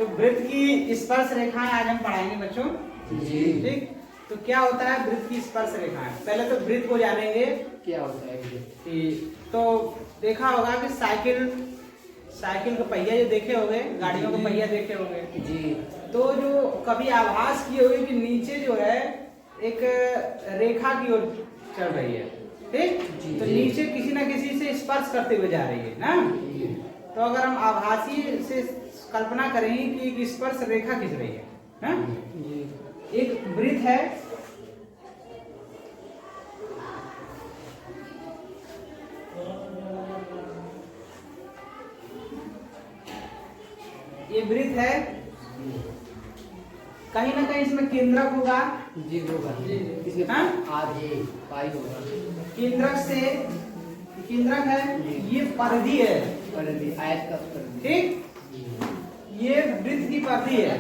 तो वृत्त की स्पर्श रेखाएं आज हम पढ़ाएंगे बच्चों जी। ठीक। तो क्या होता है वृत्त की स्पर्श रेखाएं? पहले तो वृत्त को जानेंगे क्या होता है वृत्त? तो देखा होगा कि साइकिल का पहिया जो देखे होंगे, गाड़ियों का पहिया देखे होंगे जी। तो जो कभी आभास किए होंगे कि नीचे जो है एक रेखा की ओर चल रही है, ठीक। तो नीचे किसी ना किसी से स्पर्श करते हुए जा रही है ना। तो अगर हम आभासी से कल्पना करें कि एक स्पर्श रेखा खींच रही है ना, एक वृत्त है, ये वृत्त है, कहीं ना कहीं इसमें केंद्रक होगा जी होगा जी। हाँ? आधे पाई होगा। केंद्रक है, ये परिधि है, परिधि आयत का परिधि, ठीक। ये वृत्त की परिधि है।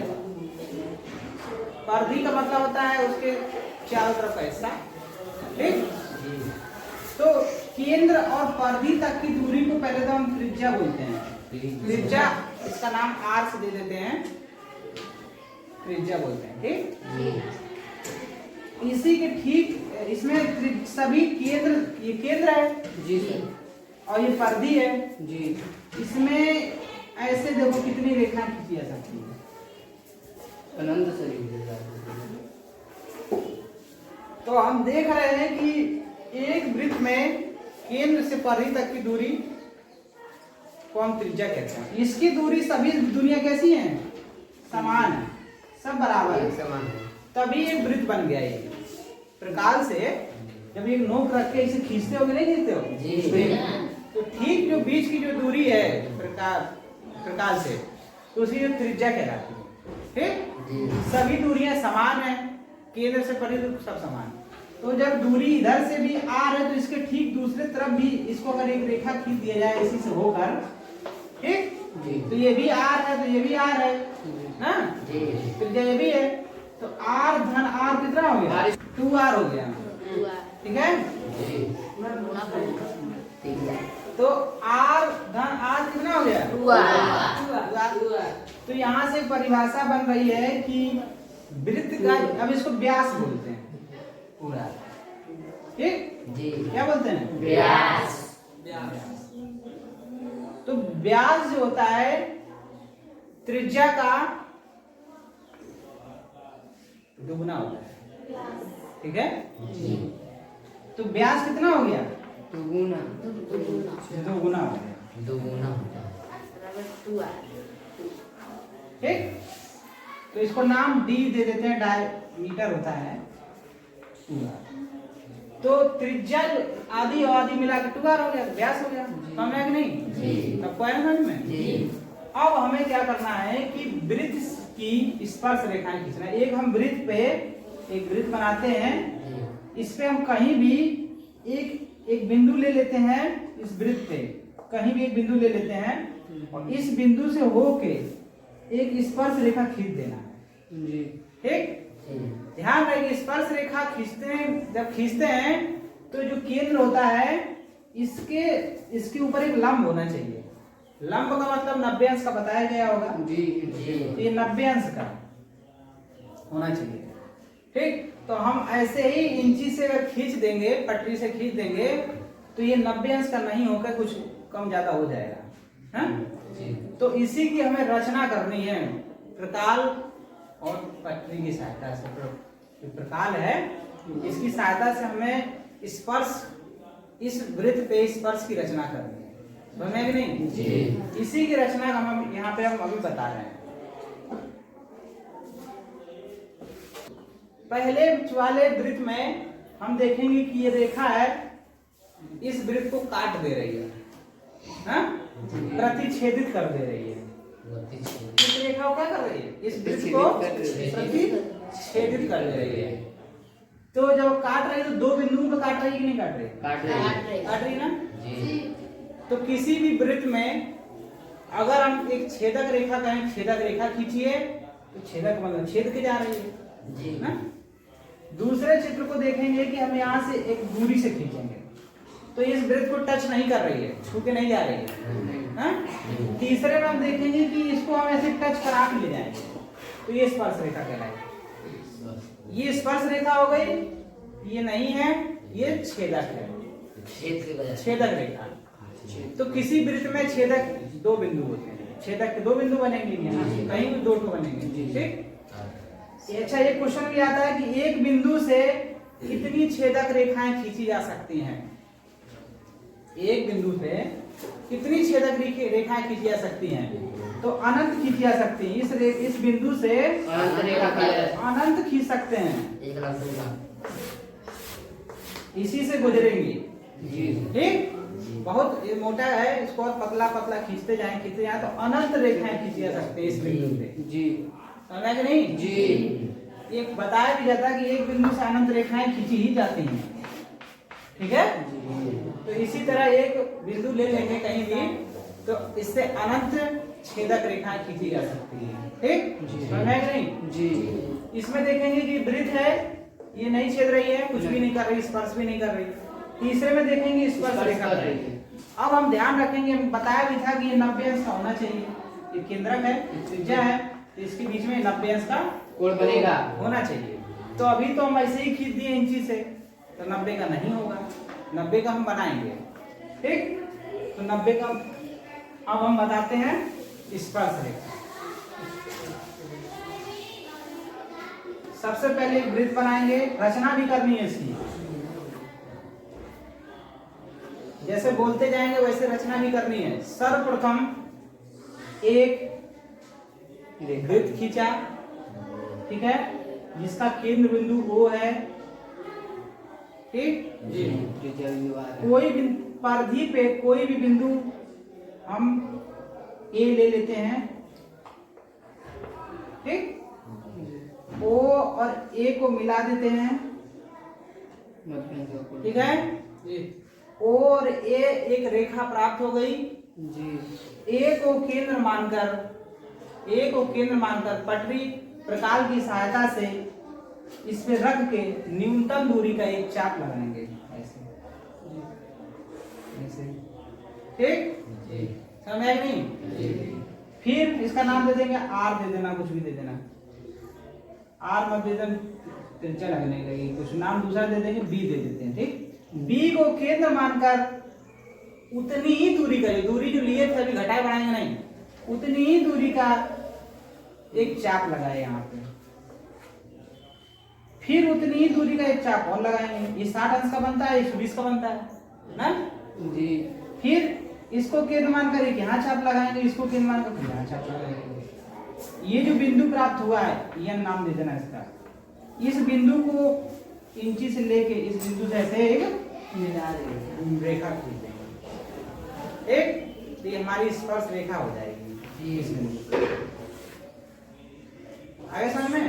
परिधि का मतलब होता है उसके चारों तरफ का हिस्सा, ठीक। तो केंद्र और परिधि तक की दूरी को पहले तो हम त्रिज्या बोलते हैं। त्रिज्या, इसका नाम आर से दे देते हैं, त्रिज्या बोलते हैं, ठीक। इसी के ठीक इसमें सभी केंद्र, ये केंद्र है जी सर, और ये परिधि है जी। इसमें ऐसे देखो कितनी रेखाएं खींची जा सकती है, अनंत शरीर। तो हम देख रहे हैं कि एक वृत्त में केंद्र से परिधि तक की दूरी को हम त्रिज्या कहते हैं। इसकी दूरी सभी दुनिया कैसी है? समान है, सब बराबर है, समान है, तभी एक वृत्त बन गया। ये प्रकाल से जब एक नोक रख के इसे खींचते हो कि नहीं खींचते हो जी। तो ठीक जो बीच की जो दूरी है प्रकाल से, तो उसी जो त्रिज्या कहलाती है, ठीक। सभी दूरियां समान है, केंद्र से परिधि सब समान। तो जब दूरी इधर से भी आर है तो इसके ठीक दूसरे तरफ भी इसको अगर एक रेखा खींच दिया जाए इसी से होकर, ठीक, तो ये भी आर है, तो ये भी आर है ना, त्रिज्या ये भी है। तो आर धन आर कितना हो गया? 2r हो गया, ठीक है। तो आर धन आर कितना हो गया? 2r। तो यहाँ से परिभाषा बन रही है कि वृत्त का, अब इसको व्यास बोलते हैं पूरा, ठीक। क्या बोलते हैं? व्यास। तो व्यास जो होता है त्रिज्या का दुगुना होता है, ठीक है। तो व्यास कितना हो गया? दुगुना दुगुना हो गया, ठीक। तो इसको नाम डी दे देते हैं, डायमीटर होता है पूरा। तो त्रिज्या आदि और आदि मिला के 2r हो गया, व्यास हो गया, समझ में कि नहीं? तब को आया समझ में? अब हमें क्या करना है कि वृत्त की स्पर्श रेखाएं खींचना है। एक हम वृत्त पे एक वृत्त बनाते हैं, इस पे हम कहीं भी एक बिंदु ले लेते हैं, इस वृत्त पे कहीं भी एक बिंदु ले लेते हैं और इस बिंदु से होके एक स्पर्श रेखा खींच देना है, ठीक। ध्यान रखिए, स्पर्श रेखा जब खींचते हैं तो जो केंद्र होता है इसके ऊपर एक लंब होना चाहिए। लंब का मतलब 90 अंश का बताया गया होगा तो ये 90 अंश का होना चाहिए, ठीक। तो हम ऐसे ही इंची से अगर खींच देंगे, पटरी से खींच देंगे तो ये 90 अंश का नहीं होकर कुछ कम ज्यादा हो जाएगा, है? तो इसी की हमें रचना करनी है प्रकाल और पटरी की सहायता से। प्रकाल है, इसकी सहायता से हमें स्पर्श, इस वृत्त पे स्पर्श की रचना करनी है, समझ में कि नहीं? जी। इसी की रचना हम यहाँ पे हम अभी बता रहे हैं। पहले वाले वृत्त में हम देखेंगे कि ये रेखा है, इस वृत्त को काट दे रही है, हाँ? प्रतिच्छेदित कर दे रही है। इस रेखा को क्या कर रही है? इस वृत्त को प्रतिच्छेदित कर दे रही है। तो जब काट रही है तो दो बिंदुओं पे काट रही है कि नहीं काट रही? काट रही ना। तो किसी भी वृत्त में अगर हम एक छेदक रेखा कहें, छेदक रेखा खींचिए तो छेदक मतलब छेद के जा रही है ना। दूसरे चित्र को देखेंगे कि हम यहाँ से एक दूरी से खींचेंगे तो इस वृत्त को टच नहीं कर रही है, छू के नहीं जा रही है, हाँ? तीसरे में हम देखेंगे कि इसको हम ऐसे टच करा के ले जाएंगे तो ये स्पर्श रेखा कहलाएगी। ये स्पर्श रेखा हो गई, ये नहीं है, ये छेदक है, छेदक रेखा। तो किसी वृत्त में छेदक दो बिंदु होते हैं, छेदक के दो बिंदु बनेंगे यहाँ, कहीं भी दो तो बनेंगे, ठीक। अच्छा, ये क्वेश्चन भी आता है कि एक बिंदु से कितनी छेदक रेखाएं खींची जा सकती हैं? एक बिंदु से कितनी छेदक रेखाएं खींची जा सकती हैं? तो अनंत खींची जा सकती है। इस बिंदु से अनंत खींच सकते हैं, इसी से गुजरेंगी, ठीक। बहुत ये मोटा है, इसको और पतला पतला खींचते जाएं तो अनंत रेखाएं खींची जा सकती है इस बिंदु से, जी। समझा कि नहीं? जी। एक बताया भी जाता है कि एक बिंदु से अनंत रेखाएं खींची ही जाती हैं, ठीक है। तो इसी तरह एक बिंदु ले लेंगे कहीं भी, तो इससे अनंत छेदक रेखाएं खींची जा सकती है, ठीक। समझा कि नहीं? जी। इसमें देखेंगे कि वृत्त है, ये नहीं छेद रही है, कुछ भी नहीं कर रही, स्पर्श भी नहीं कर रही। तीसरे में देखेंगे स्पर्श रेखा कर रही है। अब हम ध्यान रखेंगे, बताया भी था कि ये 90 अंश का होना चाहिए, ये केंद्रक है, त्रिज्या है, तो इसके बीच में 90 अंश का कोण बनेगा, होना चाहिए। तो अभी तो हम ऐसे ही खींच दिए इंची से, तो 90 का नहीं होगा, 90 का हम बनाएंगे, ठीक। तो 90 का अब हम बताते हैं स्पर्श रेखा। सबसे पहले एक वृत्त बनाएंगे, रचना भी करनी है इसकी, जैसे बोलते जाएंगे वैसे रचना भी करनी है। सर्वप्रथम एक वृत्त खींचा, ठीक है, जिसका केंद्र बिंदु O है, ठीक जी। कोई भी परिधि पे कोई भी बिंदु हम A ले लेते हैं, ठीक। O और A को मिला देते हैं, ठीक है जी। O और A एक रेखा प्राप्त हो गई जी। A को केंद्र मानकर पटरी प्रकाल की सहायता से इस पे रख के न्यूनतम दूरी का एक चाप लगाएंगे, ऐसे, ठीक जी। समझ आई नहीं? फिर इसका नाम दे देंगे R, दे देना, कुछ भी दे देना, R मत दे देना, त्रिज्या लगने लगी, कुछ नाम दूसरा दे देंगे, B दे देते हैं, ठीक। B को केंद्र मानकर उतनी ही दूरी का, दूरी जो लिए थे अभी घटाए बढ़ाएंगे नहीं, उतनी ही दूरी का एक चाप लगाए यहाँ पे, फिर उतनी ही दूरी का एक चाप और लगाएंगे। ये 60 अंश का बनता है, 120 का बनता है ना जी। फिर इसको केंद्र मानकर एक यहाँ चाप लगाएंगे, इसको केंद्र मानकर फिर यहाँ चाप लगाएंगे। ये जो बिंदु प्राप्त हुआ है, ये नाम दे देना इसका। इस बिंदु को इंची से लेके इस बिंदु से ऐसे एक रेखा खींच देंगे, एक, तो ये हमारी स्पर्श रेखा हो जाएगी इस बिंदु। आगे समझ में?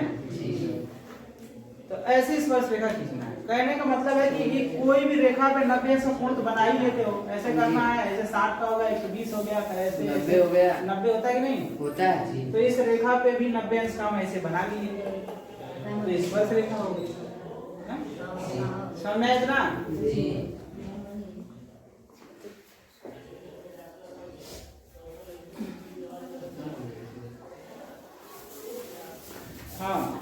तो ऐसी स्पर्श रेखा खींचना है। कहने का मतलब है कि कोई भी रेखा पे 90 अंश का कोण तो बना ही लेते हो, ऐसे करना है, ऐसे 60 का होगा, 120 हो गया, ऐसे 90 हो गया, 90 होता है कि नहीं होता है। तो इस रेखा पे भी 90 अंश का हम ऐसे बना लिए, तो स्पर्श रेखा हो गई। समझ में इतना जी। हाँ,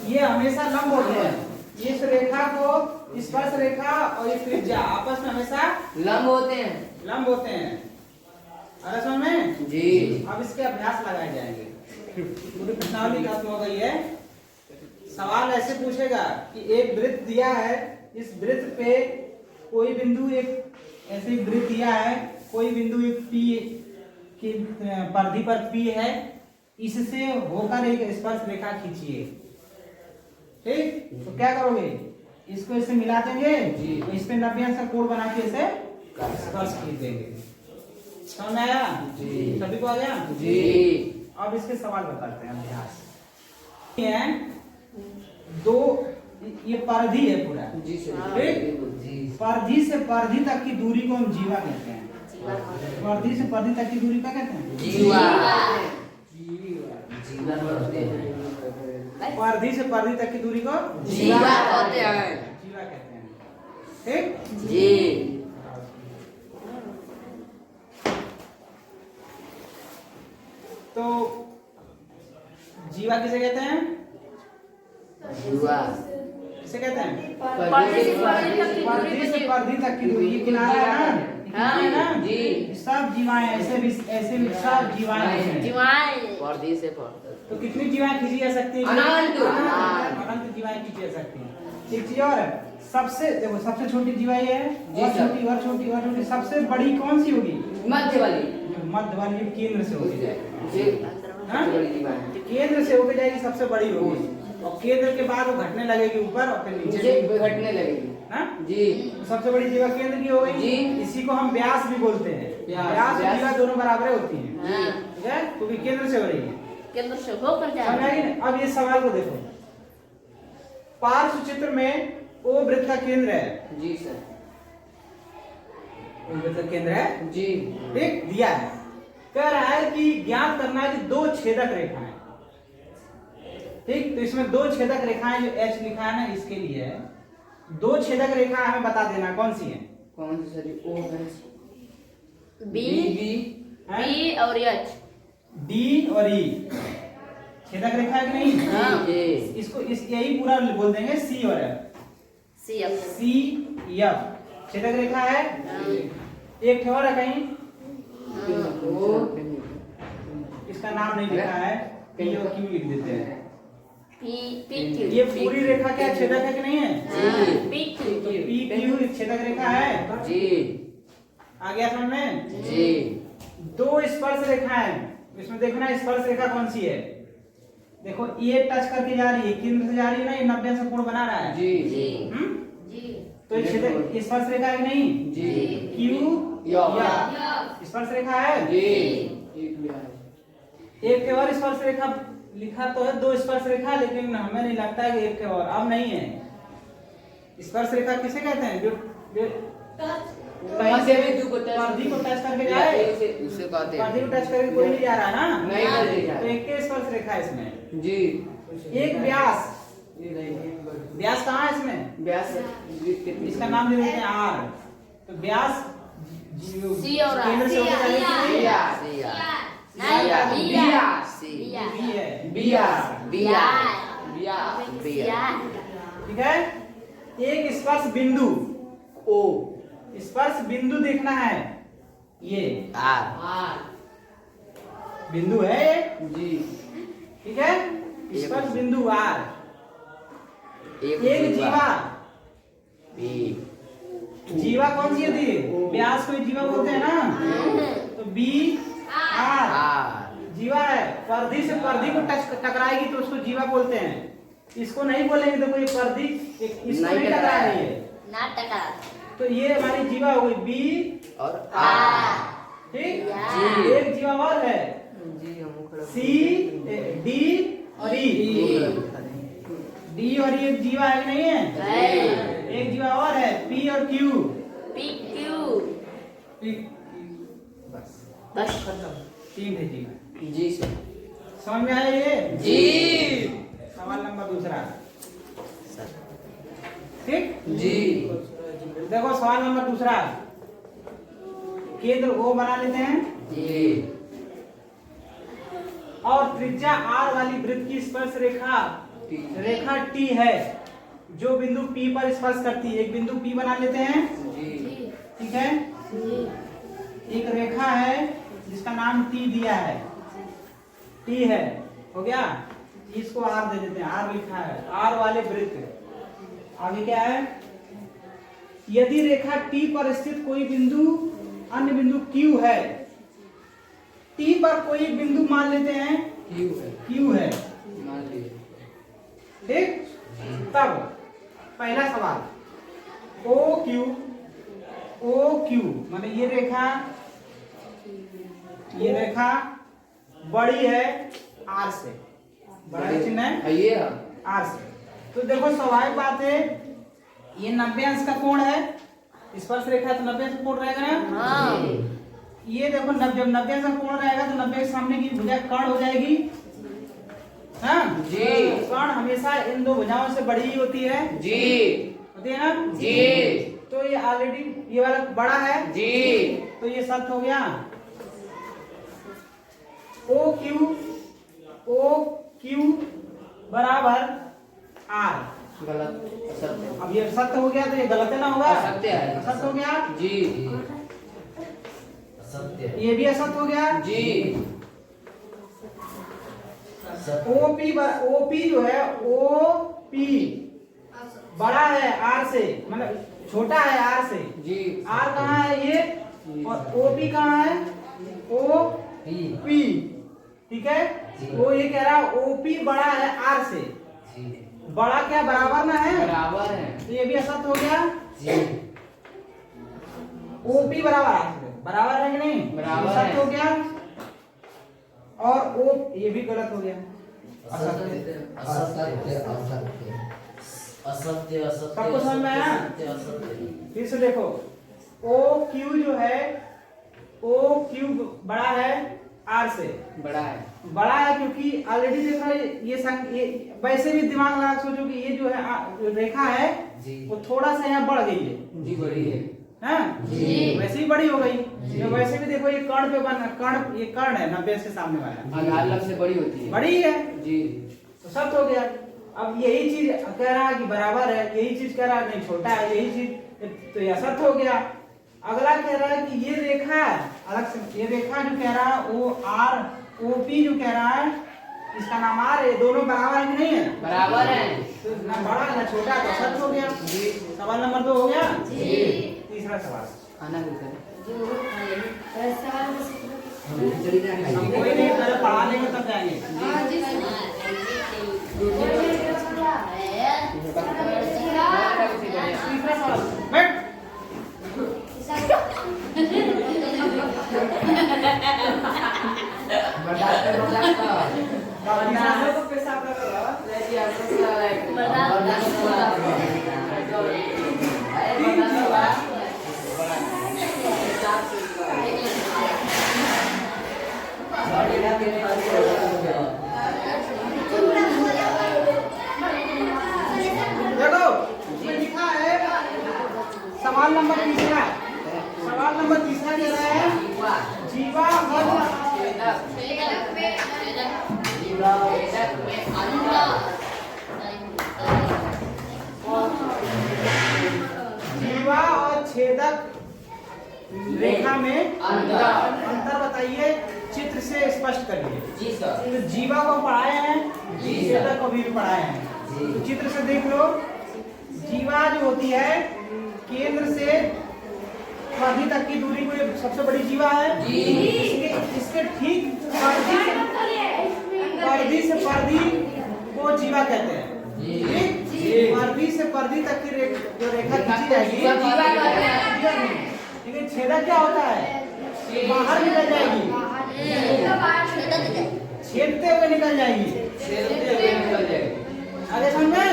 ये हमेशा लंब होते हैं। इस रेखा को, स्पर्श रेखा और इस त्रिज्या आपस में हमेशा लंब होते हैं। अरे समझ में जी। अब इसके अभ्यास लगाए जाएंगे, पूरी प्रश्नावली खत्म हो गई है। सवाल ऐसे पूछेगा कि एक वृत्त दिया है, इस वृत्त पे कोई बिंदु, एक ऐसे वृत्त दिया है, कोई बिंदु एक P की परिधि पर P है, इससे होकर एक स्पर्श रेखा खींचिए, ठीक। तो क्या करोगे, इसको इससे मिला देंगे, इस पे 90 अंश का कोण बना के इसे स्पर्श खींच देंगे। समझ में आया जी? सभी को आ गया जी। अब इसके सवाल बताते हैं, अभ्यास है। दो, ये परिधि है पूरा जी, ठीक। परिधि से परिधि तक की दूरी को हम जीवा कहते हैं। परिधि से परिधि तक की दूरी क्या कहते हैं? जीवा। परिधि से परिधि तक की दूरी को जीवा कहते हैं, ठीक जी। तो जीवा किसे कहते हैं? जुआ किसे कहते हैं? पर्दे से पर्दे से पर्दे तक की दूरी, ये किनारा है ना, किनारा है ना, जी। सब जीवाएं ऐसे भी सब जीवाएं हैं। पर्दे से पर्दे। तो कितनी जीवाएं खींची जा सकती है? अनंत जीवाएं खींची जा सकती हैं। एक चीज और है, सबसे देखो सबसे छोटी जीवा ये है, जी और सर। छोटी और छोटी और छोटी, सबसे बड़ी कौन सी होगी? मध्य वाली। जो मध्य वाली जो केंद्र से होगी, जी। हाँ? बड़ी जीवा है। जो केंद्र से होकर जाएगी सबसे बड़ी होगी, और केंद्र के बाद वो घटने लगेगी ऊपर और फिर नीचे, नीचे घटने लगेगी। हाँ? जी। तो सबसे बड़ी जीवा केंद्र की हो गई। जी। इसी को हम व्यास भी बोलते हैं। व्यास, व्यास और व्यास। जीवा दोनों बराबर होती हैं, हाँ। ठीक है, क्योंकि केंद्र से हो रही है। केंद्र से होकर समझ आई ना? अब ये सवाल को देखो, पार्श्व चित्र में ओ वृत्त का केंद्र है, जी सर। ओ वृत्त का केंद्र है, जी। ठीक दिया है। कह रहा है कि ज्ञात करना है कि दो छेदक रेखाएं, ठीक, तो इसमें दो छेदक रेखाएं जो एच लिखा है ना, इसके लिए है। दो छेदक रेखा हमें बता देना कौन सी है? कौन सी सर? ओ है। बी हैं? बी और एच। डी और ई छेदक रेखा है कि नहीं? हाँ। जी। इसको इस यही पूरा बोल देंगे सी और F. C F. C F छेदक रेखा है। एक ठोर है कहीं, ओ इसका नाम नहीं लिखा है, पी और क्यू लिख देते हैं। P P Q. ये पूरी रेखा क्या छेदक है कि नहीं है? हाँ, पी क्यू। तो पी क्यू छेदक रेखा है। जी। आ गया समझ में? जी। दो स्पर्श रेखाएं, इसमें देखना स्पर्श रेखा कौन सी है। देखो ये टच करके जा रही है, केंद्र से जा रही है ना, ये 90 से कोण बना रहा है। जी। जी हम्म? जी तो ये छेदक स्पर्श रेखा है कि नहीं? जी। क्यू या। स्पर्श रेखा है। जी। एक भी है। एक के और स्पर्श रेखा लिखा तो है, दो स्पर्श रेखा, लेकिन हमें नहीं लगता है कि एक के और, अब नहीं है। स्पर्श रेखा किसे कहते हैं? जो कहीं से भी दो को पर्दी को टच करके जाए, उसे कहते पर्दी हैं। को टच करके कोई नहीं जा रहा है ना, नहीं कर रहा तो है। एक के स्पर्श रेखा है इसमें। जी। एक व्यास, व्यास कहाँ है इसमें? व्यास इसका नाम दे देते हैं आर। तो व्यास सी और आर। केंद्र से होकर जाएगी कि नहीं? बिया नहीं, बिया बिया। बी है। बिया बिया बिया बिया। ठीक है। एक स्पर्श बिंदु, ओ स्पर्श बिंदु देखना है, ये आर बिंदु है ये, जी। ठीक है, स्पर्श बिंदु आर। एक जीवा, बी जीवा कौन सी होती है? व्यास को जीवा बोलते हैं ना, तो बी आर आर जीवा है। पर्दी से पर्दी को टकराएगी तो उसको जीवा बोलते हैं। इसको नहीं बोलेंगे, देखो ये पर्दी इसको नहीं टकरा रही है, ना टका। तो ये हमारी जीवा हो गई बी और आर। ठीक। जी। एक जीवा और है, जी। हम खड़ा सी डी और ई। डी और ई एक जीवा है कि नहीं है? है। एक जीवा और है, पी और क्यू। P Q. बस बस तीन थे जीवा। जी सर। समझ में आया ये? जी। सवाल नंबर दूसरा, ठीक। जी। देखो सवाल नंबर दूसरा, केंद्र O बना लेते हैं जी। और त्रिज्या R वाली वृत्त की स्पर्श रेखा रेखा T है, जो बिंदु P पर स्पर्श करती है। एक बिंदु P बना लेते हैं, जी। ठीक है। एक रेखा है जिसका नाम T दिया है, T है, हो गया। इसको R दे देते हैं, R लिखा है, R वाले वृत्त। आगे क्या है? यदि रेखा T पर स्थित कोई बिंदु अन्य बिंदु Q है, T पर कोई बिंदु मान लेते हैं क्यू है। Q है, मान लीजिए। ठीक। तब पहला सवाल, ओ क्यू माने ये रेखा बड़ी है R से, बड़ा चिन्ह है ये R से। तो देखो स्वाभाविक बात है, ये 90 अंश का कोण है, स्पर्श रेखा तो 90 अंश का कोण रहेगा ना। हाँ। ये देखो जब 90 अंश का कोण रहेगा तो 90 के सामने की भुजा कर्ण हो जाएगी, हाँ जी। कर्ण हमेशा इन दो भुजाओं से बड़ी ही होती है, जी। होती है ना जी। तो ये ऑलरेडी ये वाला बड़ा है, जी। तो ये सत्य हो गया। ओ क्यू बराबर आर। गलत, असत्य। अब ये सत्य हो गया तो ये गलत है ना होगा? असत्य है। असत्य हो गया जी। असत्य। ये भी असत्य हो गया जी। ओपी जो है ओपी बड़ा है आर से, मतलब छोटा है आर से। जी। आर कहाँ है ये, और ओपी कहाँ है, ओपी। ठीक है, वो ये कह रहा है ओपी बड़ा है आर से। बड़ा क्या बराबर ना है? बराबर है। तो ये भी असत्य हो गया। ओपी बराबर आर से, बराबर है कि नहीं? बराबर असत्य है। हो गया। और ओ ये भी गलत हो गया। असत्य असत्य असत्य असत्य। सबको समझ में आया? असत्य। फिर से देखो, ओ क्यू जो है, ओ क्यू बड़ा है आर से। बड़ा है। बड़ा है क्योंकि ऑलरेडी देखो ये वैसे भी दिमाग लगा के सोचो कि ये जो है जो रेखा है वो थोड़ा सा यहाँ बढ़ गई है। जी बड़ी है। हैं? जी। वैसे ही बड़ी हो गई। तो वैसे भी देखो ये कर्ण पे बना, कर्ण ये कर्ण है 90 के सामने वाला, आधार लक्ष्य से बड़ी होती है। बड़ी है जी। तो सब हो गया। अब यही चीज कह रहा है कि बराबर है, यही चीज कह रहा है नहीं छोटा है, यही चीज तो यह सत्य हो गया। अगला कह रहा है कि ये रेखा अलग से, ये रेखा जो कह रहा है वो आर ओपी जो कह रहा है इसका नाम आर है, दोनों बराबर है कि नहीं है? बराबर है। तो ना बड़ा ना छोटा, तो सत्य हो गया। सवाल नंबर 2 हो गया। तीसरा सवाल, खाना भी करें। हम कोई नहीं पहले पढ़ा लेंगे तब जाएंगे। तीसरा सवाल, बैठ। तीसरा को पेशाब कर रहा है। देखो इसमें लिखा है सवाल नंबर तीसरा, सवाल नंबर तीसरा कह रहा है जीवा जीवा और छेदक रेखा में अंतर बताइए, चित्र से स्पष्ट करिए। जी सर। तो जीवा को पढ़ाए हैं, जी छेदक को भी पढ़ाए हैं। जी। तो चित्र से देख लो, जीवा जो होती है केंद्र से परिधि तक की दूरी को सबसे बड़ी जीवा है। इसके ठीक परिधि से परिधि को जीवा कहते हैं। परिधि से परिधि तक की जो रेखा खींची जाएगी लेकिन छेदक क्या होता है, बाहर निकल जाएगी, छेदते हुए निकल जाएगी। आगे समझ में?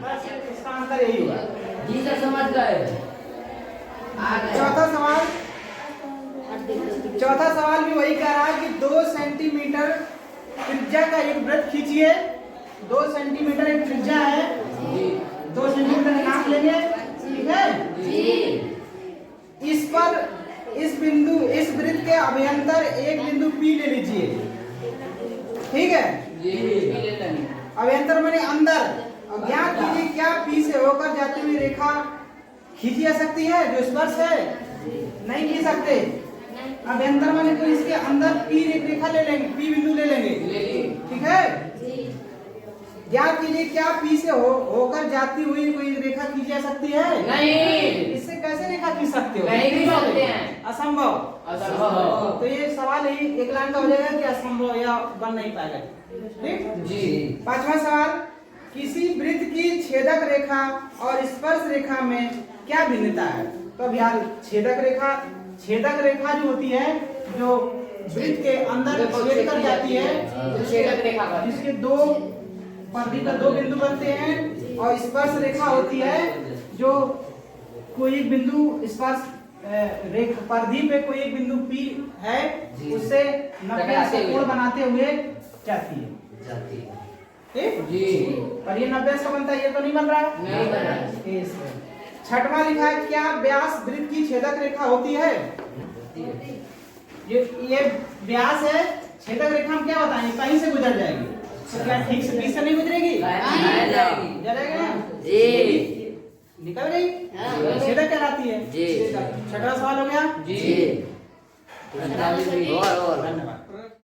बस इसका आंसर यही हुआ। जी सर समझ गए। चौथा सवाल भी वही कह रहा है कि 2 सेंटीमीटर त्रिज्या का एक वृत्त खींचिए। 2 सेंटीमीटर एक त्रिज्या है, 2 सेंटीमीटर का नाप लेंगे, ठीक है? इस पर इस वृत्त के अभ्यंतर एक बिंदु P ले लीजिए, ठीक है? अभ्यंतर माने अंदर। अब ज्ञात कीजिए क्या P से होकर जाती हुई रेखा खींची जा सकती है जो स्पर्श है? नहीं खींच सकते। अभ्यंतर माने तो इसके अंदर P रेखा ले लेंगे, P बिंदु ले लेंगे, ठीक है? ज्ञात कीजिए क्या P से होकर जाती हुई कोई रेखा खींची जा सकती है? नहीं। इससे कैसे रेखा खींच सकते हो? नहीं खींच सकते हैं। असंभव। तो ये सवाल ही एक लाइन का हो जाएगा कि असंभव या बन नहीं पाएगा, ठीक? जी। पांचवा सवाल, किसी वृत्त की छेदक रेखा और स्पर्श रेखा में क्या भिन्नता है? तो अब यार छेदक रेखा जो होती है जो वृत्त के अंदर छेद कर जाती है, छेदक रेखा का जिसके दो परिधि पर 2 बिंदु बनते हैं, और स्पर्श रेखा होती है जो कोई एक बिंदु स्पर्श रेखा परिधि पे कोई एक बिंदु P है, उससे 90 से कोण बनाते हुए जाती है, ठीक? जी। पर ये 90 से बनता है, ये तो नहीं बन रहा। नहीं बन रहा। छठवां लिखा है क्या व्यास वृत्त की छेदक रेखा होती है? ये व्यास है, छेदक रेखा हम क्या बताएं, कहीं से गुजर जाएगी, तो क्या ठीक से बीच से नहीं गुजरेगी, गुजरेगी ना, जी निकल गई, छेदक कहलाती है। जी। छठा सवाल हो गया जी। और धन्यवाद।